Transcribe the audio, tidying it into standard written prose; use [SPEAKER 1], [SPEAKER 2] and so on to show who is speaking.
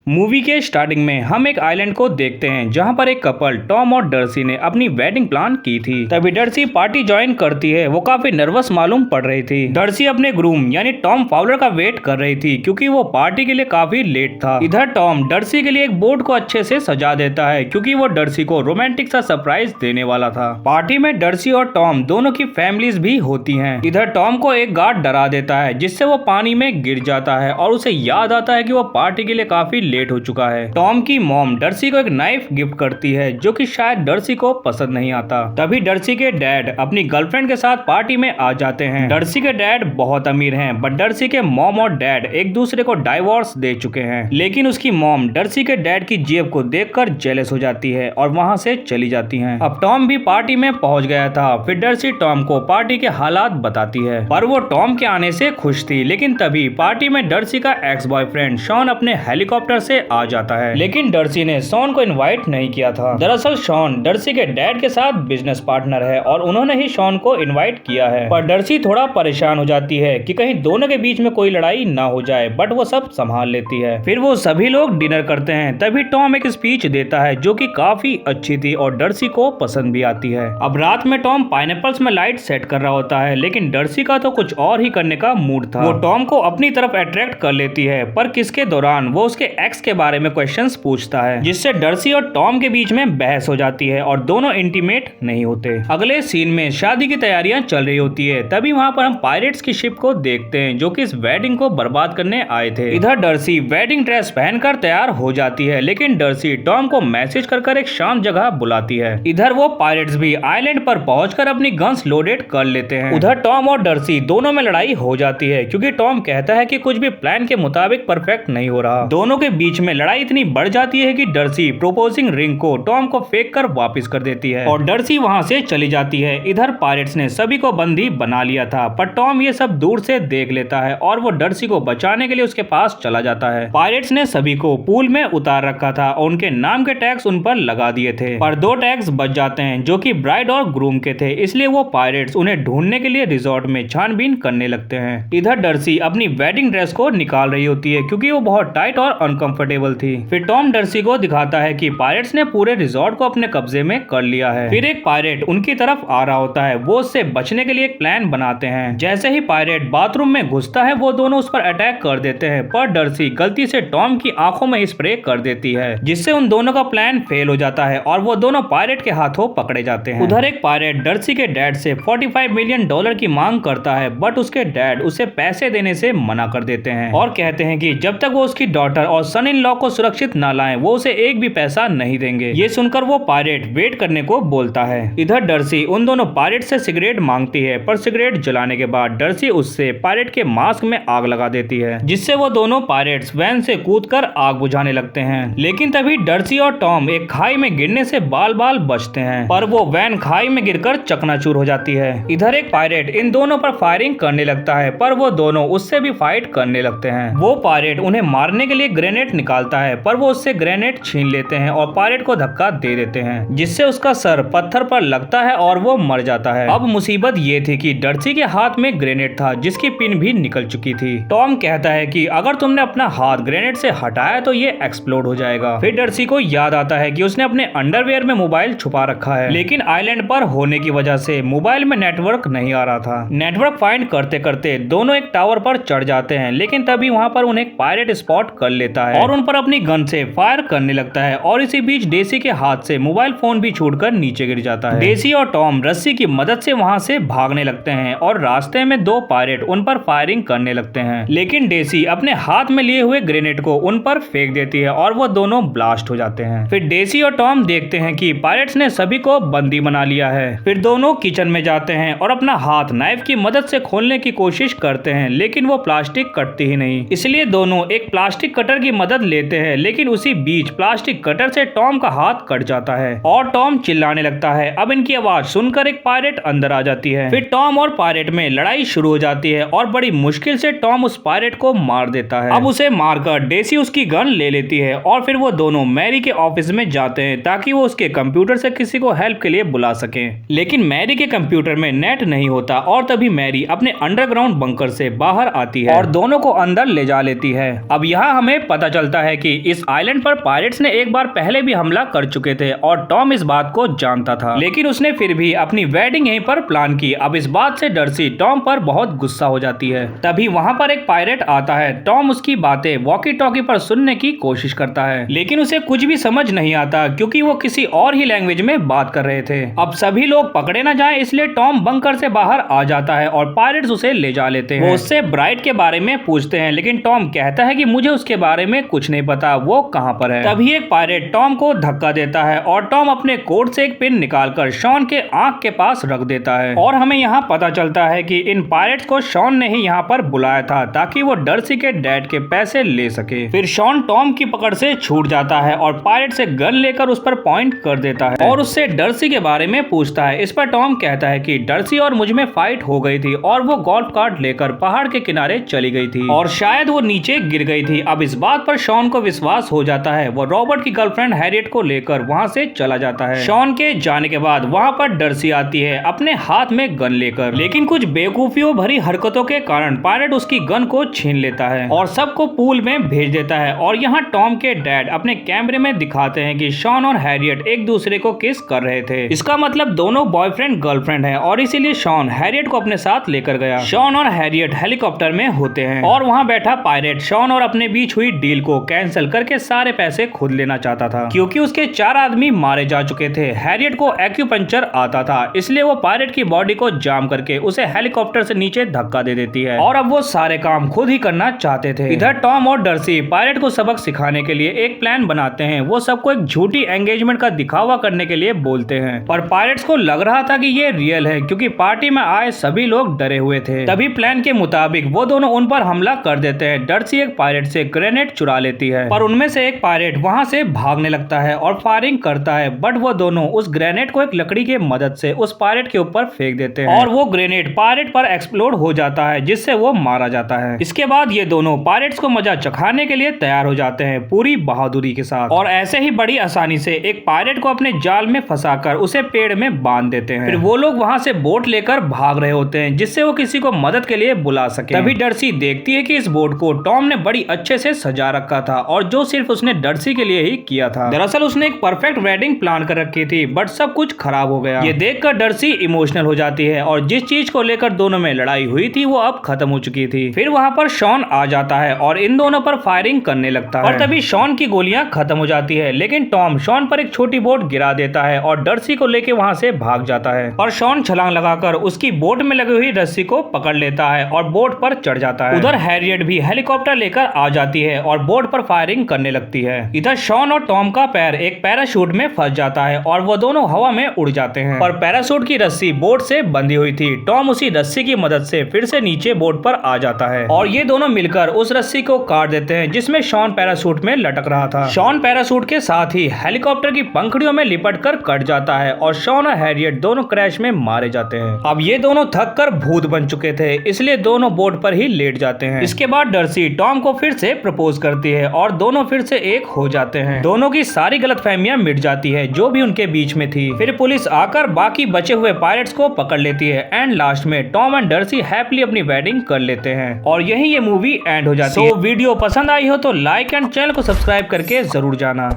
[SPEAKER 1] Movie के starting में हम एक आइलैंड को देखते हैं जहां पर एक कपल टॉम और डर्सी ने अपनी वेडिंग प्लान की थी। तभी डर्सी पार्टी ज्वाइन करती है। वो काफी नर्वस मालूम पड़ रही थी। डर्सी अपने ग्रूम यानी टॉम फाउलर का वेट कर रही थी क्योंकि वो पार्टी के लिए काफी लेट था। इधर टॉम डर्सी के लिए एक बोर्ड को अच्छे से सजा देता है क्योंकि वो डर्सी को रोमांटिक सा सरप्राइज देने वाला था। पार्टी में डर्सी और टॉम दोनों की फैमिलीज भी होती हैं। इधर टॉम को एक गार्ड डरा देता है जिससे वो पानी में गिर जाता है और उसे याद आता है कि वो पार्टी के लिए काफी लेट हो चुका है। टॉम की मॉम डर्सी को एक नाइफ गिफ्ट करती है जो कि शायद डर्सी को पसंद नहीं आता। तभी डर्सी के डैड अपनी गर्लफ्रेंड के साथ पार्टी में आ जाते हैं। डर्सी के डैड बहुत अमीर हैं, बट डर्सी के मॉम और डैड एक दूसरे को डाइवोर्स दे चुके हैं। लेकिन उसकी मॉम डर्सी के डैड की जेब को देखकर जेलस हो जाती है और वहां से चली जाती है। अब टॉम भी पार्टी में पहुंच गया था। फिर डर्सी टॉम को पार्टी के हालात बताती है, पर वो टॉम के आने से खुश थी। लेकिन तभी पार्टी में डर्सी का एक्स बॉयफ्रेंड शॉन अपने हेलीकॉप्टर से आ जाता है। लेकिन डर्सी ने शॉन को इनवाइट नहीं किया था। दरअसल शॉन डर्सी के डैड के साथ बिजनेस पार्टनर है और उन्होंने ही शॉन को इनवाइट किया है। पर डर्सी थोड़ा परेशान हो जाती है कि कहीं दोनों के बीच में कोई लड़ाई ना हो जाए, बट वो सब संभाल लेती है। फिर वो सभी लोग डिनर करते हैं। तभी टॉम एक स्पीच देता है जो कि काफी अच्छी थी और डर्सी को पसंद भी आती है। अब रात में टॉम पाइनएप्पल्स में लाइट सेट कर रहा होता है, लेकिन डर्सी का तो कुछ और ही करने का मूड था। वो टॉम को अपनी तरफ अट्रैक्ट कर लेती है, पर किसके दौरान वो उसके एक्स के बारे में क्वेश्चंस पूछता है, जिससे डर्सी और टॉम के बीच में बहस हो जाती है और दोनों इंटीमेट नहीं होते। अगले सीन में शादी की तैयारियां चल रही होती है। तभी वहां पर हम पायरेट्स की शिप को देखते हैं जो कि इस वेडिंग को बर्बाद करने आए थे। इधर डर्सी वेडिंग ड्रेस पहनकर तैयार हो जाती है, लेकिन डर्सी टॉम को मैसेज कर एक शांत जगह बुलाती है। इधर वो पायरेट्स भी आइलैंड पर पहुंचकर अपनी गन्स लोडेड कर लेते हैं। उधर टॉम और डर्सी दोनों में लड़ाई हो जाती है क्योंकि टॉम कहता है कि कुछ भी प्लान के मुताबिक परफेक्ट नहीं हो रहा। दोनों के बीच में लड़ाई इतनी बढ़ जाती है कि डर्सी प्रोपोजिंग रिंग को टॉम को फेंक कर वापस कर देती है और डर्सी वहां से चली जाती है। इधर पायरेट्स ने सभी को बंदी बना लिया था, पर टॉम ये सब दूर से देख लेता है और वो डर्सी को बचाने के लिए उसके पास चला जाता है। पायरेट्स ने सभी को पूल में उतार रखा था और उनके नाम के टैग्स उन पर लगा दिए थे, पर 2 टैग्स बच जाते हैं जो कि ब्राइड और ग्रूम के थे। इसलिए वो पायरेट्स उन्हें ढूंढने के लिए रिजॉर्ट में छानबीन करने लगते हैं। इधर डर्सी अपनी वेडिंग ड्रेस को निकाल रही होती है क्योंकि वो बहुत टाइट और अनकंफर्टेबल थी। फिर टॉम डर्सी को दिखाता है कि पायरेट्स ने पूरे रिजॉर्ट को अपने कब्जे में कर लिया है। फिर एक पायरेट उनकी तरफ आ रहा होता है। वो उससे बचने के लिए एक प्लान बनाते हैं। जैसे ही पायरेट बाथरूम में घुसता है वो दोनों उस पर अटैक कर देते हैं, पर डर्सी गलती से टॉम की आंखों में स्प्रे कर देती है, जिससे उन दोनों का प्लान फेल हो जाता है और वो दोनों पायरेट के हाथों पकड़े जाते हैं। उधर एक पायरेट डर्सी के डैड से $45 मिलियन की मांग करता है, बट उसके डैड उसे पैसे देने से मना कर देते हैं और कहते हैं कि जब तक वो उसकी डॉटर और सन इन लॉ को सुरक्षित ना लाएं, वो उसे एक भी पैसा नहीं देंगे। ये सुनकर वो पायरेट वेट करने को बोलता है। इधर डर्सी उन दोनों पायरेट से सिगरेट मांगती है, पर सिगरेट जलाने के बाद डर्सी उससे पायरेट के मास्क में आग लगा देती है, जिससे वो दोनों पायरेट्स वैन से कूदकर आग बुझाने लगते हैं। लेकिन तभी डर्सी और टॉम एक खाई में गिरने से बाल बाल बचते हैं, पर वो वैन खाई में गिरकर चकनाचूर हो जाती है। इधर एक पायरेट इन दोनों पर फायरिंग करने लगता है, पर वो दोनों उससे भी फाइट करने लगते हैं। वो पायरेट उन्हें मारने के लिए ग्रेनेड निकालता है, पर वो उससे ग्रेनेड छीन लेते हैं और पायरेट को धक्का दे देते हैं, जिससे उसका सर पत्थर पर लगता है और वो मर जाता है। अब मुसीबत ये थी कि डर्सी के हाथ में ग्रेनेड था जिसकी पिन भी निकल चुकी थी। टॉम कहता है कि अगर तुमने अपना हाथ ग्रेनेड से हटाया तो ये एक्सप्लोड हो जाएगा। फिर डर्सी को याद आता है कि उसने अपने अंडरवेयर में मोबाइल छुपा रखा है, लेकिन आइलैंड पर होने की वजह से मोबाइल में नेटवर्क नहीं आ रहा था। नेटवर्क फाइंड करते करते दोनों एक टावर पर चढ़ जाते हैं, लेकिन तभी वहां पर उन्हें एक पायरेट स्पॉट कर लेता है और उन पर अपनी गन से फायर करने लगता है और इसी बीच डेसी के हाथ से मोबाइल फोन भी छूटकर नीचे गिर जाता है। डेसी और टॉम रस्सी की मदद से वहां से भागने लगते हैं और रास्ते में 2 पायरेट उन पर फायरिंग करने लगते हैं, लेकिन डेसी अपने हाथ में लिए हुए ग्रेनेड को उन पर फेंक देती है और वो दोनों ब्लास्ट हो जाते हैं। फिर डेसी और टॉम देखते हैं कि पायरेट्स ने सभी को बंदी बना लिया है। फिर दोनों किचन में जाते हैं और अपना हाथ नाइफ की मदद से खोलने की कोशिश करते हैं, लेकिन वो प्लास्टिक कटती ही नहीं। इसलिए दोनों एक प्लास्टिक कटर की मदद लेते हैं, लेकिन उसी बीच प्लास्टिक कटर से टॉम का हाथ कट जाता है और टॉम चिल्लाने लगता है। अब इनकी आवाज सुनकर एक पायरेट अंदर आ जाती है। फिर टॉम और पायरेट में लड़ाई शुरू हो जाती है और बड़ी मुश्किल से टॉम उस पायरेट को मार देता है। अब उसे मारकर डेसी उसकी गन ले लेती है और फिर वो दोनों मैरी के ऑफिस में जाते हैं ताकि वो उसके कंप्यूटर से किसी को हेल्प के लिए बुला सके। लेकिन मैरी के कंप्यूटर में नेट नहीं होता और तभी मैरी अपने अंडरग्राउंड बंकर से बाहर आती है और दोनों को अंदर ले जा लेती है। अब यहाँ हमें पता चलता है कि इस आइलैंड पर पायरेट्स ने एक बार पहले भी हमला कर चुके थे और टॉम इस बात को जानता था, लेकिन उसने फिर भी अपनी वेडिंग यहीं पर प्लान की। अब इस बात से डर्सी टॉम पर बहुत गुस्सा हो जाती है। तभी वहाँ पर एक पायरेट आता है। टॉम उसकी बातें वॉकी टॉकी पर सुनने की कोशिश करता है, लेकिन उसे कुछ भी समझ नहीं आता क्योंकि वो किसी और ही लैंग्वेज में बात कर रहे थे। अब सभी लोग पकड़े न जाएं, इसलिए टॉम बंकर से बाहर आ जाता है और पायरेट्स उसे ले जा लेते हैं। वो उससे ब्राइट के बारे में पूछते हैं, लेकिन टॉम कहता है कि मुझे उसके बारे में कुछ नहीं पता, वो कहाँ पर है। तभी एक पायरेट टॉम को धक्का देता है और टॉम अपने कोट से एक पिन निकालकर शॉन के आंख के पास रख देता है। और हमें यहाँ पता चलता है कि इन पायरेट्स को शॉन ने ही यहाँ पर बुलाया था ताकि वो डर्सी के डैड के पैसे ले सके। फिर शॉन टॉम की पकड़ से छूट जाता है और पायरेट से गन लेकर उस पर पॉइंट कर देता है और उससे डर्सी के बारे में पूछता है। इस पर टॉम कहता है कि डर्सी और मुझ में फाइट हो गई थी और वो गोल्फ कार्ट लेकर पहाड़ के किनारे चली गई थी और शायद वो नीचे गिर गई थी। अब इस बात पर शॉन को विश्वास हो जाता है। वो रॉबर्ट की गर्लफ्रेंड हैरियट को लेकर वहाँ से चला जाता है। शॉन के जाने के बाद वहाँ पर डर्सी आती है अपने हाथ में गन लेकर, लेकिन कुछ बेवकूफियों भरी हरकतों के कारण पायरेट उसकी गन को छीन लेता है और सबको पूल में भेज देता है। और यहाँ टॉम के डैड अपने कैमरे में दिखाते हैं कि शॉन और हैरियट एक दूसरे को किस कर रहे थे। इसका मतलब दोनों बॉयफ्रेंड गर्लफ्रेंड हैं और इसीलिए शॉन हैरियट को अपने साथ लेकर गया। शॉन और हैरियट हेलीकॉप्टर में होते हैं और वहाँ बैठा पायरेट शॉन और अपने बीच हुई डील को कैंसिल करके सारे पैसे खुद लेना चाहता था क्योंकि उसके 4 आदमी मारे जा चुके थे। हैरियट को एक्यूपंक्चर आता था, इसलिए वो पायरेट की बॉडी को जाम करके उसे हेलीकॉप्टर से नीचे धक्का दे देती है और अब वो सारे काम खुद ही करना चाहते थे। इधर टॉम और डर्सी पायरेट को सबक सिखाने के लिए एक प्लान बनाते हैं। वो सबको एक झूठी एंगेजमेंट का दिखावा करने के लिए बोलते हैं, पर पायरेट्स को लग रहा था कि ये रियल है क्योंकि पार्टी में आए सभी लोग डरे हुए थे। तभी प्लान के मुताबिक वो दोनों उन पर हमला कर देते हैं। डर्सी एक पायरेट से ग्रेनेड चुरा लेती है, पर उनमें से एक पायरेट वहाँ से भागने लगता है और फायरिंग करता है, बट वो दोनों उस ग्रेनेड को एक लकड़ी के मदद से उस पायरेट के ऊपर फेंक देते हैं और वो ग्रेनेड पायरेट पर एक्सप्लोड हो जाता है जिससे वो मारा जाता है। इसके बाद ये दोनों पायरेट्स को मजा चखाने के लिए तैयार हो जाते हैं पूरी बहादुरी के साथ और ऐसे ही बड़ी आसानी से एक पायरेट को अपने जाल में फंसाकर उसे पेड़ में बांध देते हैं। फिर वो लोग वहाँ से बोट लेकर भाग रहे होते हैं जिससे वो किसी को मदद के लिए बुला सके। तभी डर्सी देखती है कि इस बोट को टॉम ने बड़ी अच्छे से सजा रखा था और जो सिर्फ उसने डर्सी के लिए ही किया था। दरअसल उसने एक परफेक्ट वेडिंग प्लान कर रखी थी, बट सब कुछ खराब हो गया। ये देखकर डर्सी इमोशनल हो जाती है और जिस चीज को लेकर दोनों में लड़ाई हुई थी वो अब खत्म हो चुकी थी। फिर वहाँ पर शॉन आ जाता है और इन दोनों पर फायरिंग करने लगता है और तभी शॉन की गोलियां खत्म हो जाती है, लेकिन टॉम शॉन पर एक छोटी बोट गिरा देता है और डर्सी को लेके वहाँ से भाग जाता है और शॉन छलांग लगाकर उसकी बोट में लगी हुई रस्सी को पकड़ लेता है और बोट पर चढ़ जाता है। उधर हैरियट भी हेलीकॉप्टर लेकर आ जाती है और बोट पर फायरिंग करने लगती है। इधर शॉन और टॉम का पैर एक पैराशूट में फंस जाता है और वो दोनों हवा में उड़ जाते हैं और पैराशूट की रस्सी बोट से बंधी हुई थी। टॉम उसी रस्सी की मदद से फिर से नीचे बोट पर आ जाता है और ये दोनों मिलकर उस रस्सी को काट देते हैं जिसमें शॉन पैराशूट में लटक रहा था। शॉन पैराशूट के साथ ही हेलीकॉप्टर की पंखुड़ियों में लिपट कर कट जाता है और शॉन और हैरियट दोनों क्रैश में मारे जाते हैं। अब ये दोनों थक कर भूत बन चुके थे, इसलिए दोनों बोट पर ही लेट जाते हैं। इसके बाद डर्सी टॉम को फिर से प्रपोज करती है और दोनों फिर से एक हो जाते हैं। दोनों की सारी गलतफहमियां मिट जाती है जो भी उनके बीच में थी। फिर पुलिस आकर बाकी बचे हुए पायरेट्स को पकड़ लेती है एंड लास्ट में टॉम एंड डर्सी हैप्पीली अपनी वेडिंग कर लेते हैं और यही ये मूवी एंड हो जाती है। तो वीडियो पसंद आई हो तो लाइक एंड चैनल को सब्सक्राइब करके जरूर जाना।